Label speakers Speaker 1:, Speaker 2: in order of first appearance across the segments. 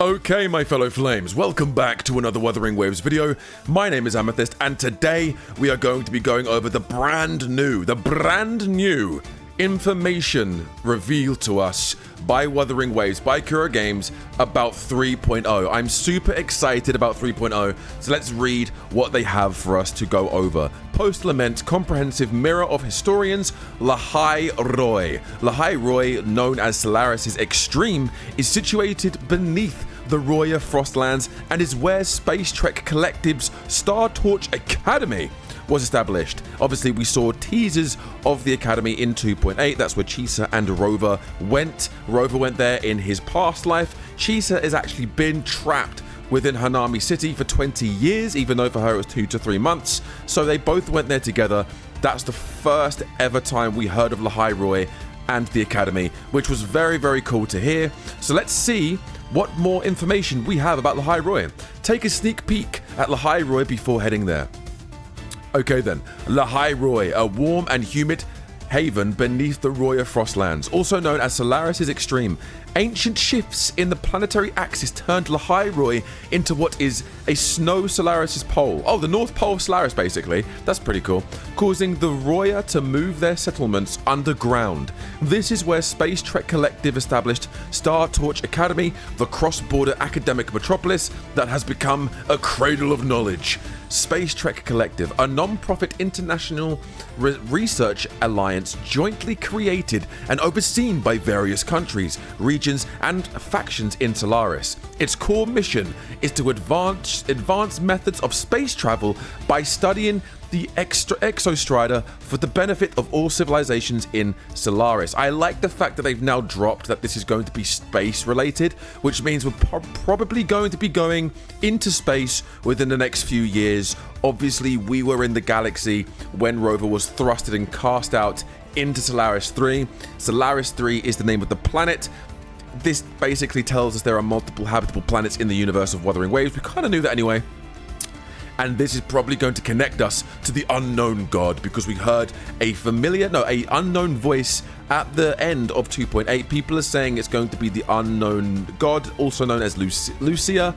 Speaker 1: Okay, my fellow flames, welcome back to another Wuthering Waves video. My name is Amethyst, and today we are going to be going over the brand new information revealed to us by Wuthering Waves, by Kuro Games, about 3.0. I'm super excited about 3.0, so let's read what they have for us to go over. Post-Lament Comprehensive Mirror of Historians, Lahai-Roi. Lahai-Roi, known as Solaris' Extreme, is situated beneath the Roya Frostlands and is where Space Trek Collective's Startorch Academy was established. Obviously, we saw teasers of the Academy in 2.8. That's where Chisa and Rover went. Rover went there in his past life. Chisa has actually been trapped within Hanami City for 20 years, even though for her it was 2 to 3 months. So they both went there together. That's the first ever time we heard of Lahai-Roi and the Academy, which was very, very cool to hear. So let's see what more information we have about Lahai-Roi. Take a sneak peek at Lahai-Roi before heading there. Okay then, Lahai-Roi, a warm and humid haven beneath the Roya Frostlands, also known as Solaris' Extreme. Ancient shifts in the planetary axis turned Lahai-Roi into what is a snow Solaris' pole. Oh, the North Pole of Solaris, basically. That's pretty cool. Causing the Roya to move their settlements underground. This is where Space Trek Collective established Startorch Academy, the cross-border academic metropolis that has become a cradle of knowledge. Space Trek Collective, a non-profit international research alliance jointly created and overseen by various countries, regions, and factions in Solaris. Its core mission is to advance methods of space travel by studying the exostrider for the benefit of all civilizations in Solaris. I like the fact that they've now dropped that this is going to be space related, which means we're probably going to be going into space within the next few years. Obviously, we were in the galaxy when Rover was thrusted and cast out into Solaris 3. Solaris 3 is the name of the planet. This basically tells us there are multiple habitable planets in the universe of Wuthering Waves. We kind of knew that anyway. And this is probably going to connect us to the unknown god, because we heard a unknown voice at the end of 2.8. People are saying it's going to be the unknown god, also known as Lucia.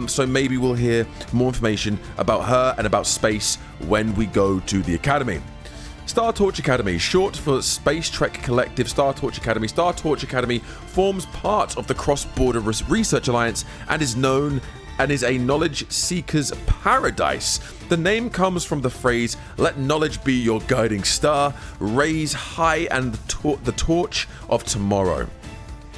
Speaker 1: So maybe we'll hear more information about her and about space when we go to the Academy. Startorch Academy, short for Space Trek Collective Startorch Academy. Startorch Academy forms part of the Cross-Border Research Alliance and is a knowledge seeker's paradise. The name comes from the phrase, "Let knowledge be your guiding star, raise high and the torch of tomorrow."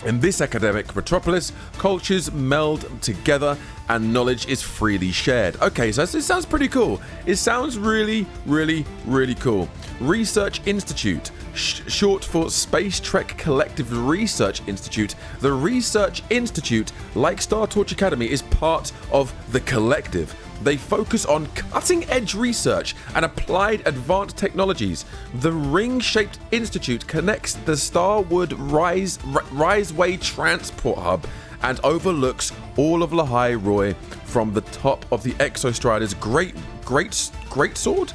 Speaker 1: In this academic metropolis, cultures meld together and knowledge is freely shared. Okay, so this sounds pretty cool. It sounds really, really, really cool. Research Institute, short for Space Trek Collective Research Institute. The Research Institute, like Startorch Academy, is part of the Collective. They focus on cutting-edge research and applied advanced technologies. The ring-shaped institute connects the Starwood Riseway transport hub and overlooks all of Lahai-Roi from the top of the Exostrider's great sword,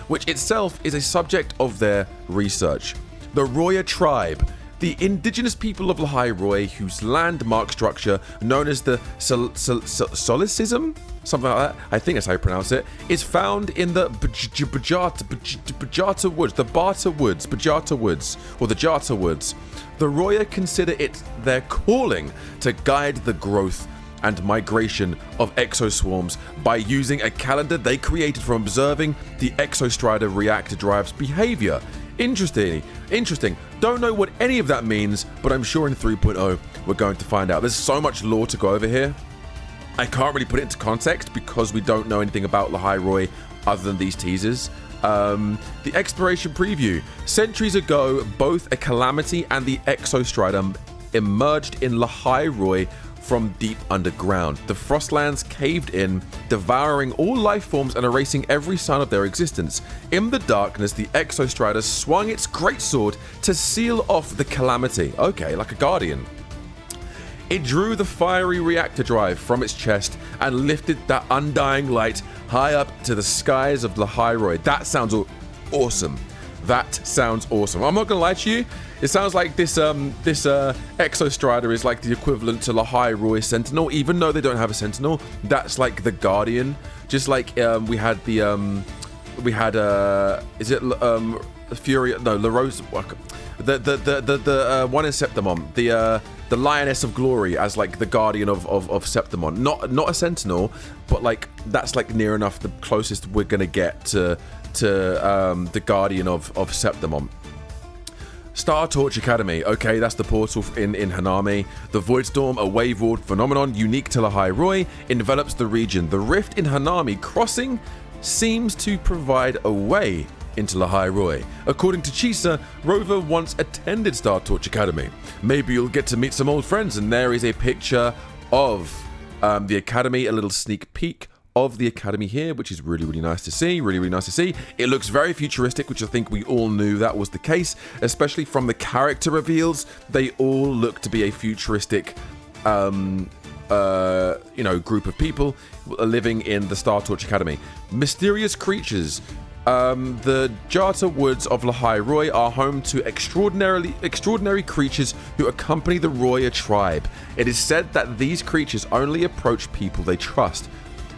Speaker 1: which itself is a subject of their research. The Roya tribe, the indigenous people of Lahai-Roi, whose landmark structure, known as the Solecism, something like that, I think that's how you pronounce it, is found in the Bajata Woods. The Roya consider it their calling to guide the growth and migration of exoswarms by using a calendar they created from observing the Exostrider reactor drive's behavior. Interesting. Don't know what any of that means, but I'm sure in 3.0 we're going to find out. There's so much lore to go over here. I can't really put it into context because we don't know anything about Lahai-Roi other than these teasers. The exploration preview. Centuries ago, both a Calamity and the Exostrider emerged in Lahai-Roi from deep underground. The Frostlands caved in, devouring all life forms and erasing every sign of their existence. In the darkness, the Exostrider swung its greatsword to seal off the Calamity. Okay, like a guardian. It drew the fiery reactor drive from its chest and lifted that undying light high up to the skies of Lahai-Roi. That sounds awesome. That sounds awesome. I'm not gonna lie to you. It sounds like this Exo Strider is like the equivalent to Lahai-Roi Sentinel, even though they don't have a Sentinel. That's like the Guardian. Just like we had is it Fury? No, La Rose. The one in Septimon. The Lioness of Glory as like the Guardian of Septimon. Not a Sentinel, but like that's like near enough the closest we're gonna get to the Guardian of Septimon. Startorch Academy. Okay, that's the portal in Hanami. The Voidstorm, a wave-ward phenomenon unique to Lahai-Roi, envelops the region. The rift in Hanami crossing seems to provide a way into Lahai-Roi. According to Chisa, Rover once attended Startorch Academy. Maybe you'll get to meet some old friends, and there is a picture of the Academy, a little sneak peek of the Academy here, which is really, really nice to see. Really, really nice to see. It looks very futuristic, which I think we all knew that was the case, especially from the character reveals. They all look to be a futuristic group of people living in the Startorch Academy. Mysterious creatures. The Jata Woods of Lahai-Roi are home to extraordinary creatures who accompany the Roya tribe. It is said that these creatures only approach people they trust.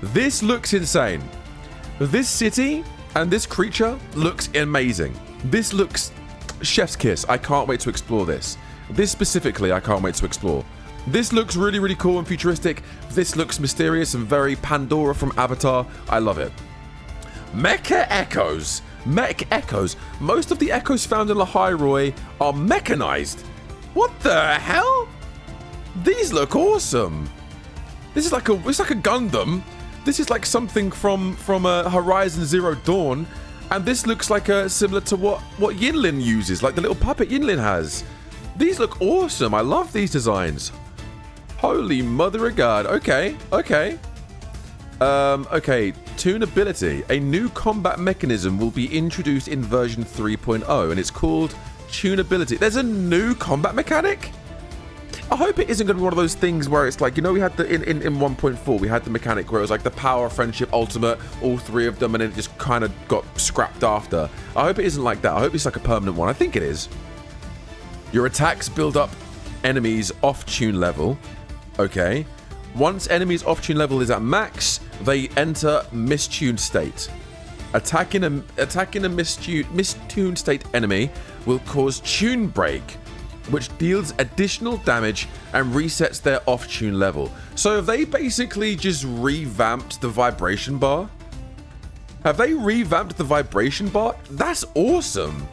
Speaker 1: This looks insane. This city and this creature looks amazing. This looks chef's kiss. I can't wait to explore this. This specifically, I can't wait to explore. This looks really, really cool and futuristic. This looks mysterious and very Pandora from Avatar. I love it. Mecha Echoes. Mech Echoes. Most of the echoes found in Lahai-Roi are mechanized. What the hell? These look awesome. This is it's like a Gundam. This is like something from Horizon Zero Dawn, and this looks like similar to what Yinlin uses, like the little puppet Yinlin has. These look awesome. I love these designs. Holy mother of God. Okay. Tunability. A new combat mechanism will be introduced in version 3.0, and it's called Tunability. There's a new combat mechanic? I hope it isn't going to be one of those things where it's like, we had in 1.4, we had the mechanic where it was like the power, friendship, ultimate, all three of them, and then it just kind of got scrapped after. I hope it isn't like that. I hope it's like a permanent one. I think it is. Your attacks build up enemies off-tune level. Okay. Once enemies off-tune level is at max, they enter mistuned state. Attacking a mistuned state enemy will cause tune break, which deals additional damage and resets their off-tune level. So have they basically just revamped the vibration bar? Have they revamped the vibration bar? That's awesome.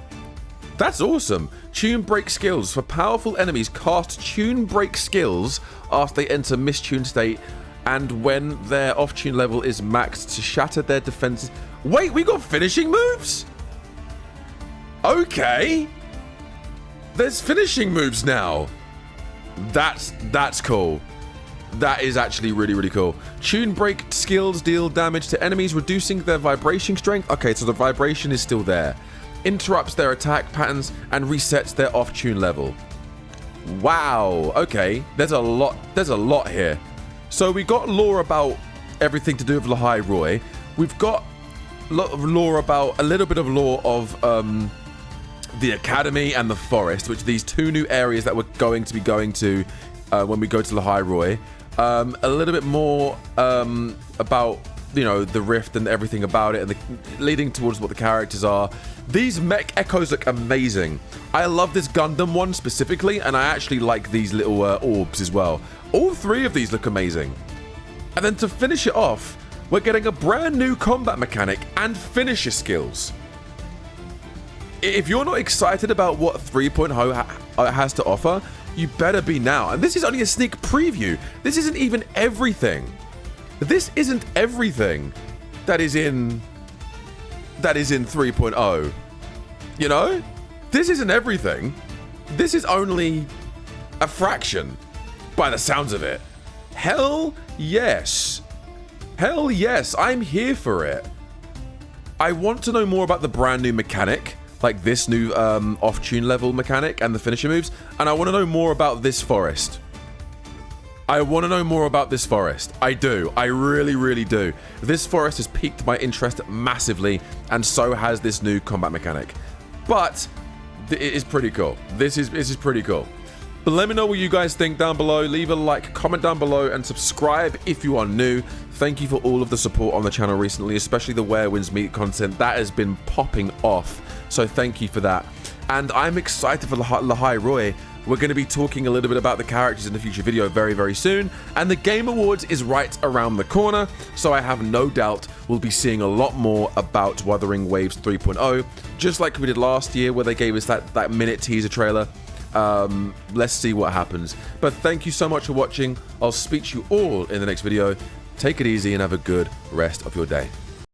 Speaker 1: That's awesome. Tune break skills. For powerful enemies, cast tune break skills after they enter mistuned state and when their off-tune level is maxed to shatter their defenses. Wait, we got finishing moves? Okay. There's finishing moves now. That's cool. That is actually really, really cool. Tune break skills deal damage to enemies, reducing their vibration strength. Okay, so the vibration is still there. Interrupts their attack patterns and resets their off-tune level. Wow. Okay, there's a lot here. So we got lore about everything to do with Lahai-Roi. We've got a lot of lore about a little bit of lore of the Academy and the Forest, which are these two new areas that we're going to be going to when we go to Lahai-Roi. A little bit more about the rift and everything about it, and leading towards what the characters are. These mech echoes look amazing. I love this Gundam one specifically, and I actually like these little orbs as well. All three of these look amazing. And then to finish it off, we're getting a brand new combat mechanic and finisher skills. If you're not excited about what 3.0 has to offer, you better be now. And this is only a sneak preview. This isn't even everything. This isn't everything that is in 3.0. This isn't everything. This is only a fraction by the sounds of it. Hell yes. Hell yes, I'm here for it. I want to know more about the brand new mechanic, like this new off-tune level mechanic and the finisher moves, and I want to know more about this forest. I want to know more about this forest. I do. I really, really do. This forest has piqued my interest massively, and so has this new combat mechanic. but it is pretty cool. This is pretty cool. But let me know what you guys think down below. Leave a like, comment down below, and subscribe if you are new. Thank you for all of the support on the channel recently, especially the Where Winds Meet content. That has been popping off, so thank you for that. And I'm excited for Lahai-Roi. We're going to be talking a little bit about the characters in the future video very, very soon. And the Game Awards is right around the corner, so I have no doubt we'll be seeing a lot more about Wuthering Waves 3.0, just like we did last year where they gave us that minute teaser trailer. Let's see what happens. But thank you so much for watching. I'll speak to you all in the next video. Take it easy and have a good rest of your day.